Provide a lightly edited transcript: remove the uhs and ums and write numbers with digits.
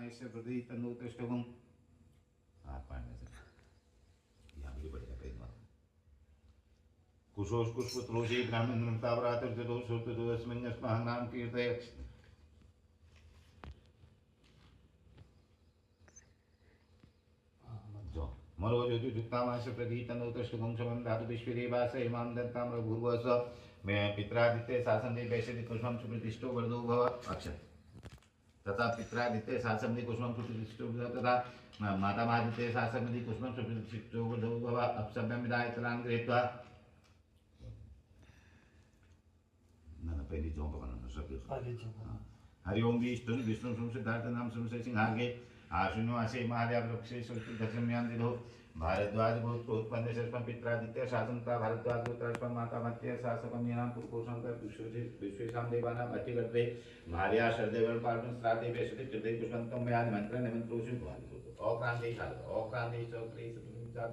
माहेश्वर प्रति तन्नो तृष्टुम हाथ पाड़ने से यहाँ भी बढ़िया पेन मारो कुशोष कुशपुत्रोषी ब्राह्मण नाम कीर्तय मरो ज्योतियुक्तामाश प्रतीतनो तष्टुगुं समं धातु विश्वदेवास इमां दत्ताम्र भूर्भुवस्व मैं पित्रादित्य शासने वैशति कुष्मं सुप्रतिष्ठो वर्धो भव अक्षर तथा पित्रादित्य शासने कुष्मं सुप्रतिष्ठो तथा मातामादित्य शासने कुष्मं सुप्रतिष्ठो वर्धो भव अपसभ्यमिदायतनां गृहीत्वा न पहली जों पकड़ना सब हरि ओम विष्णु विष्णु सिद्धार्थ नाम सिंहागे आश्विनो आशे महादेव वृक्षे दशम्यांदिधो भारद्वाज उत्पन्न शस्त्रम पित्रादित्य शासनता भारद्वाज उत्तरस्पम माता मत्य शासकम येनाम पुरुषों का विश्वेशाम देवानाम अतिगत्वे भार्या शरदेवल पार्वण श्राद्धे वेशते कृते पुष्पंतम में आदि मंत्र निमंत्रोषि भवानि अक्रांति काल अक्रांति चक्रे